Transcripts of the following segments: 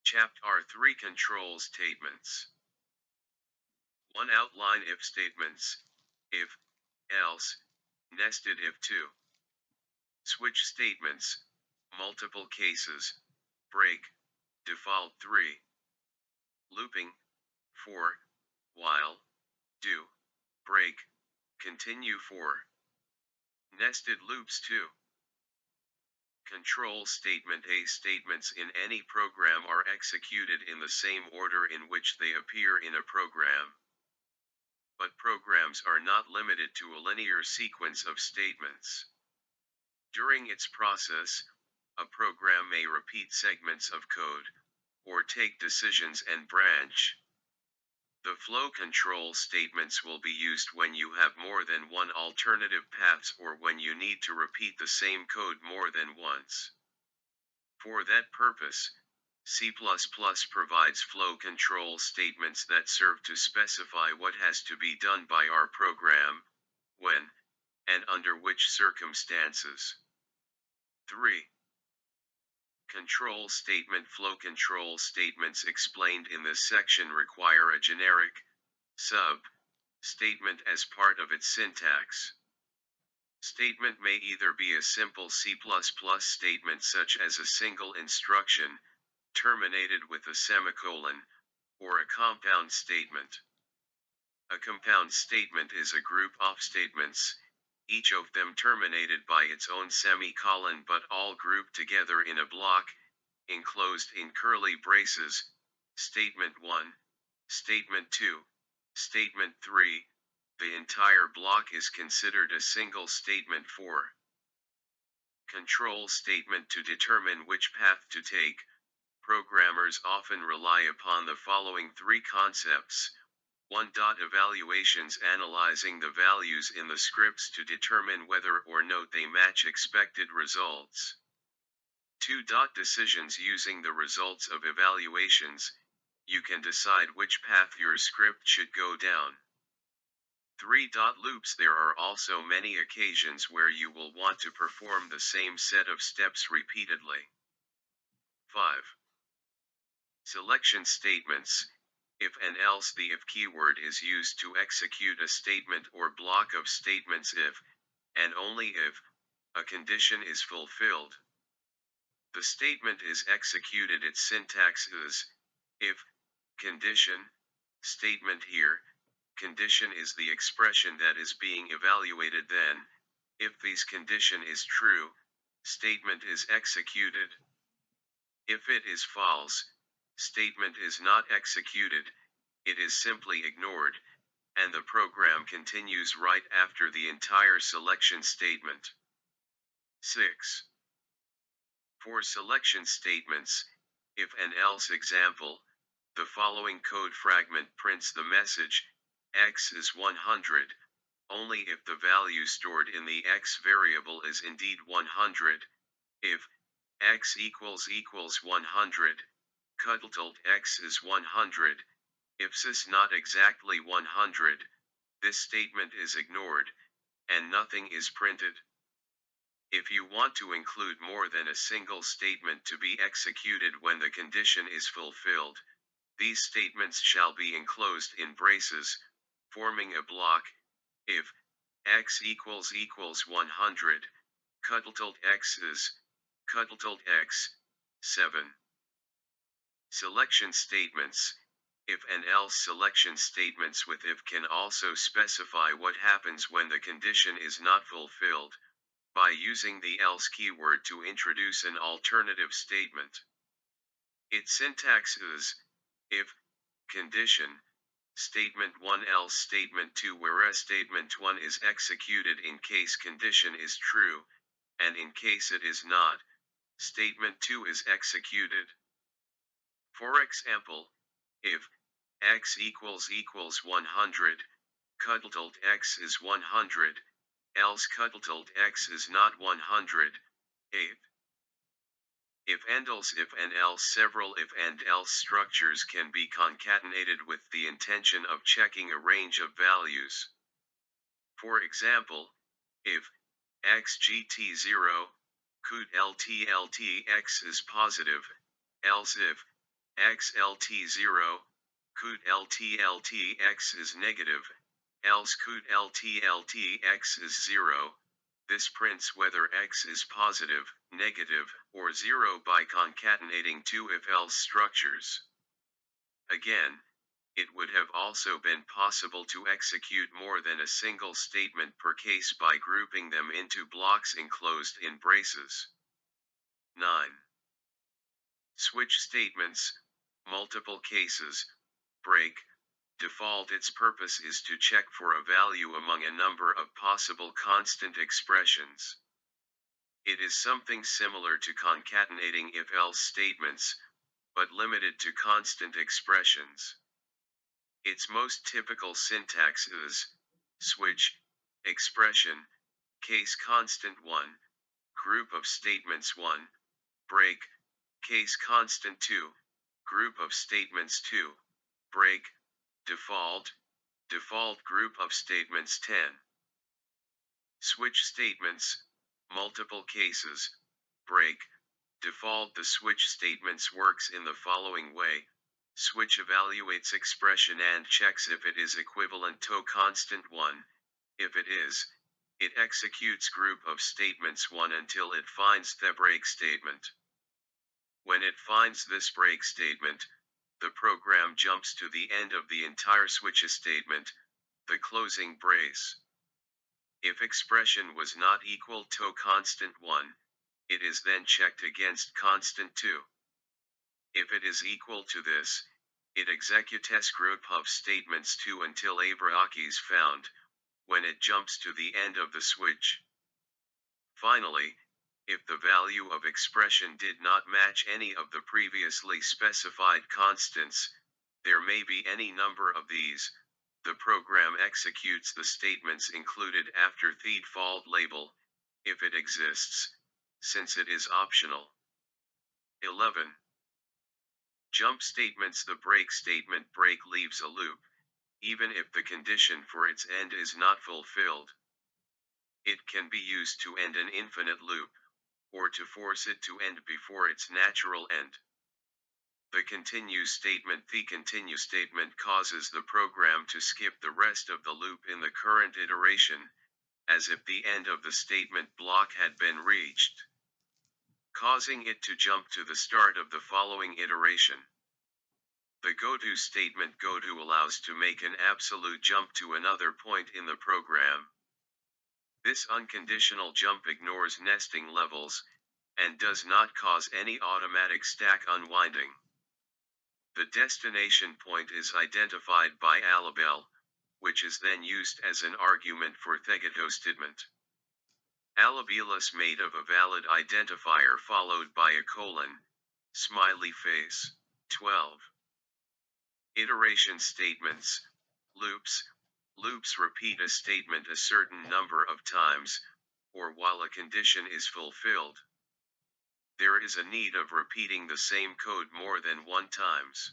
Chapter are three control statements. 1. Outline if statements: if, else, nested if 2. Switch statements: multiple cases, break, default 3. Looping: 4. While, do, break, continue 4. Nested loops 2. Control statement: A statements in any program are executed in the same order in which they appear in a program. But programs are not limited to a linear sequence of statements. During its process, a program may repeat segments of code, or take decisions and branch. The flow control statements will be used when you have more than one alternative paths or when you need to repeat the same code more than once. For that purpose, C++ provides flow control statements that serve to specify what has to be done by our program, when, and under which circumstances. 3. Control statement: flow control statements explained in this section require a generic statement as part of its syntax. Statement may either be a simple C++ statement such as a single instruction, terminated with a semicolon, or a compound statement. A compound statement is a group of statements, each of them terminated by its own semicolon but all grouped together in a block, enclosed in curly braces. Statement 1, Statement 2, Statement 3, the entire block is considered a single statement. 4. Control statement: to determine which path to take, programmers often rely upon the following three concepts. 1. Evaluations: analyzing the values in the scripts to determine whether or not they match expected results. 2. Decisions: using the results of evaluations, you can decide which path your script should go down. 3. Loops: there are also many occasions where you will want to perform the same set of steps repeatedly. 5. Selection statements: if and else. The if keyword is used to execute a statement or block of statements if, and only if, a condition is fulfilled. The statement is executed. Its syntax is if condition statement. Here, condition is the expression that is being evaluated. Then, if this condition is true, statement is executed. If it is false, statement is not executed, it is simply ignored, and the program continues right after the entire selection statement. 6. For selection statements, if and else. Example: the following code fragment prints the message, x is 100, only if the value stored in the x variable is indeed 100. If x equals 100, x is 100. If this not exactly 100, this statement is ignored, and nothing is printed. If you want to include more than a single statement to be executed when the condition is fulfilled, these statements shall be enclosed in braces, forming a block. If x equals 100, x is x 7. Selection statements: if and else. Selection statements with if can also specify what happens when the condition is not fulfilled, by using the else keyword to introduce an alternative statement. Its syntax is if condition statement 1 else statement 2, whereas statement 1 is executed in case condition is true, and in case it is not, statement 2 is executed. For example, if x equals 100, x is 100, else x is not 100. If and else. If and else. Several if and else structures can be concatenated with the intention of checking a range of values. For example, if xgt0, x is positive, else if x lt0, could lt x is negative, else could lt x is 0. This prints whether x is positive, negative, or 0 by concatenating two if-else structures. Again, it would have also been possible to execute more than a single statement per case by grouping them into blocks enclosed in braces. 9. Switch statements, multiple cases, break, default. Its purpose is to check for a value among a number of possible constant expressions. It is something similar to concatenating if-else statements, but limited to constant expressions. Its most typical syntax is switch, expression, case constant 1, group of statements 1, break, case constant 2, group of statements 2, break, default, default group of statements 10. Switch statements, multiple cases, break, default. The switch statements works in the following way. Switch evaluates expression and checks if it is equivalent to constant 1. If it is, it executes group of statements 1 until it finds the break statement. When it finds this break statement, the program jumps to the end of the entire switch statement, the closing brace. If expression was not equal to constant 1, it is then checked against constant 2. If it is equal to this, it executes group of statements 2 until a break is found, when it jumps to the end of the switch. Finally, if the value of expression did not match any of the previously specified constants, there may be any number of these, the program executes the statements included after the default label, if it exists, since it is optional. 11. Jump statements. The break statement break leaves a loop, even if the condition for its end is not fulfilled. It can be used to end an infinite loop, or to force it to end before its natural end. The continue statement. The continue statement causes the program to skip the rest of the loop in the current iteration, as if the end of the statement block had been reached, causing it to jump to the start of the following iteration. The goto statement. Goto allows to make an absolute jump to another point in the program. This unconditional jump ignores nesting levels, and does not cause any automatic stack unwinding. The destination point is identified by a label, which is then used as an argument for the goto statement. A label is made of a valid identifier followed by a colon, smiley face. 12. Iteration statements, loops. Loops repeat a statement a certain number of times, or while a condition is fulfilled. There is a need of repeating the same code more than one times.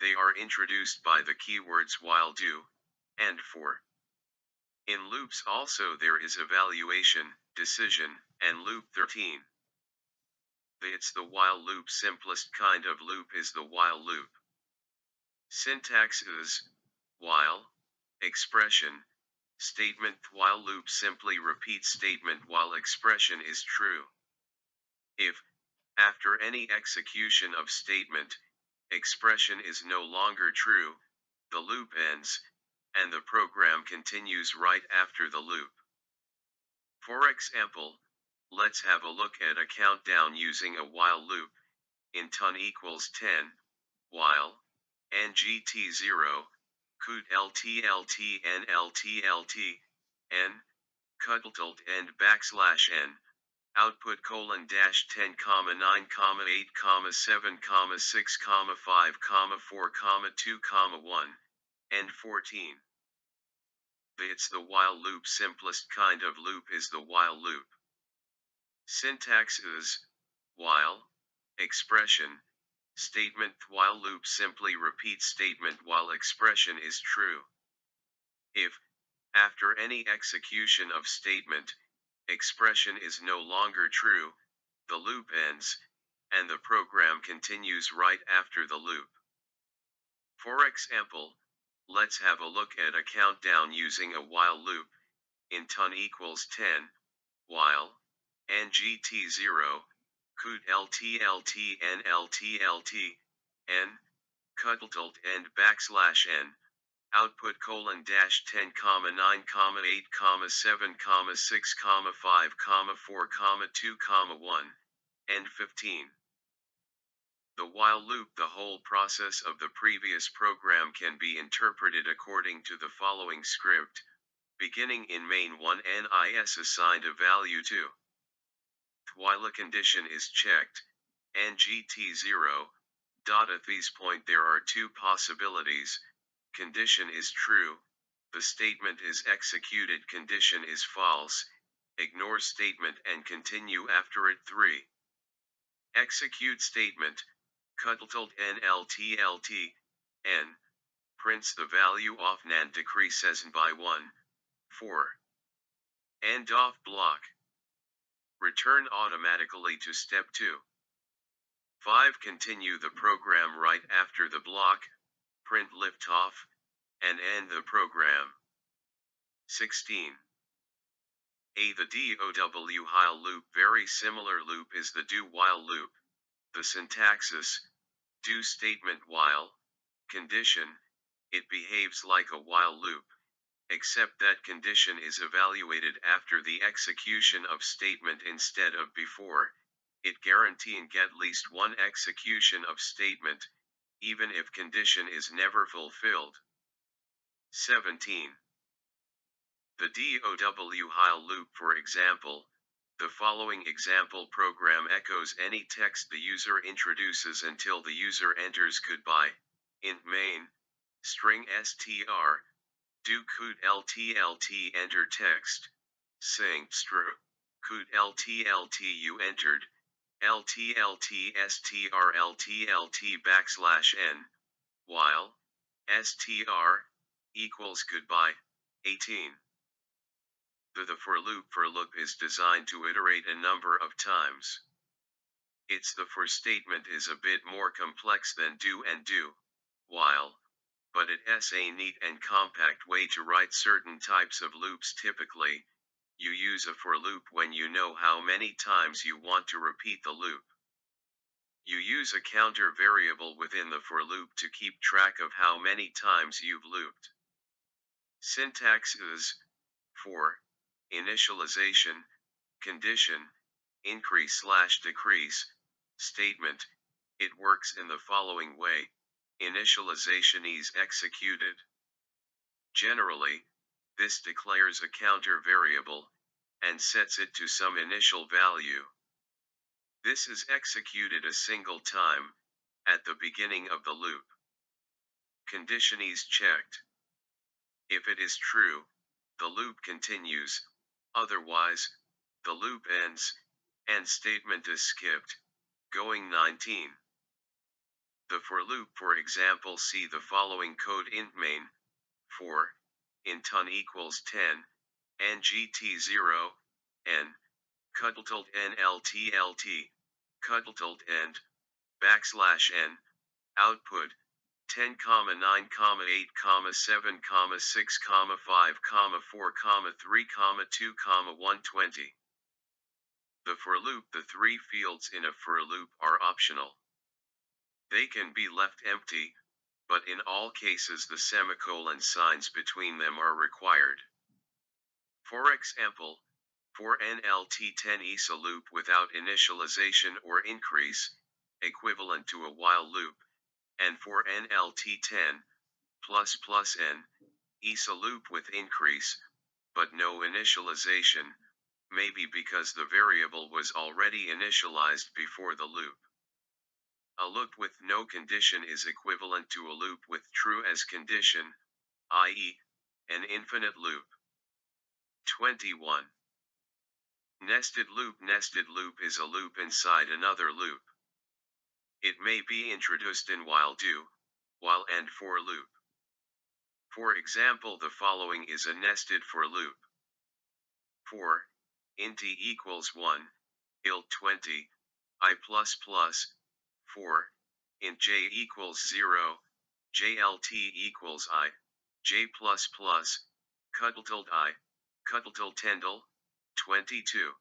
They are introduced by the keywords while, do, and for. In loops also there is evaluation, decision, and loop 13. It's the while loop. Simplest kind of loop is the while loop. Syntax is while, expression, statement. While loop simply repeats statement while expression is true. If, after any execution of statement, expression is no longer true, the loop ends, and the program continues right after the loop. For example, let's have a look at a countdown using a while loop. In ton equals 10, while, ngt0, could lt n n, cutlt end \n, output :10, 9, 8, 7, 6, 5, 4, 2, 1, end 14. It's the while loop. Simplest kind of loop is the while loop. Syntax is while, expression, statement. While loop simply repeats statement while expression is true. If, after any execution of statement, expression is no longer true, the loop ends, and the program continues right after the loop. For example, let's have a look at a countdown using a while loop. In ton equals 10, while, ngt0, could LT n cuddled and \n, output colon dash 10 comma 9 comma 8 comma 7 comma 6 comma 5 comma 4 comma 2 comma 1, and 15. The while loop. The whole process of the previous program can be interpreted according to the following script. Beginning in main 1, NIS assigned a value to. While a condition is checked, NGT0, at this point there are two possibilities. Condition is true, the statement is executed. Condition is false, ignore statement and continue after it. 3. Execute statement, cuddled NLTLT, N, prints the value of NAND decreases by 1. 4. End off block. Return automatically to step 2. 5. Continue the program right after the block, print liftoff, and end the program. 16. The DOW while loop. Very similar loop is the do while loop. The syntax is, do statement while, condition, it behaves like a while loop, except that condition is evaluated after the execution of statement instead of before. It guaranteeing at least one execution of statement, even if condition is never fulfilled. 17. The DOW while loop. For example, the following example program echoes any text the user introduces until the user enters goodbye, int main, string str, do could LTLT enter text, sync str, could LTLT you entered, LTLT strltlt \n, while, str, equals goodbye. 18. The for loop is designed to iterate a number of times. Its the for statement is a bit more complex than do and do while, but it's a neat and compact way to write certain types of loops. Typically, you use a for loop when you know how many times you want to repeat the loop. You use a counter variable within the for loop to keep track of how many times you've looped. Syntax is, for, initialization, condition, increase/decrease, statement. It works in the following way. Initialization is executed. Generally, this declares a counter variable, and sets it to some initial value. This is executed a single time, at the beginning of the loop. Condition is checked. If it is true, the loop continues, otherwise, the loop ends, and statement is skipped, going 19. The for loop. For example, see the following code. Int main, for, int ton equals 10, ngt0, n, cuddled nltlt, cuddled end, \n, output, 10, 9, 8, 7, 6, 5, 4, 3, 2, 120. The for loop. The three fields in a for loop are optional. They can be left empty, but in all cases the semicolon signs between them are required. For example, for NLT10 is a loop without initialization or increase, equivalent to a while loop, and for NLT10 ++n, is a loop with increase, but no initialization, maybe because the variable was already initialized before the loop. A loop with no condition is equivalent to a loop with true as condition, i.e., an infinite loop. 21. Nested loop. Nested loop is a loop inside another loop. It may be introduced in while do, while and for loop. For example, the following is a nested for loop. For, int equals 1, il 20, I plus plus, 4, int j equals 0, jlt equals I, j plus plus, cuddletilde I, cuddletilde tendle, 22.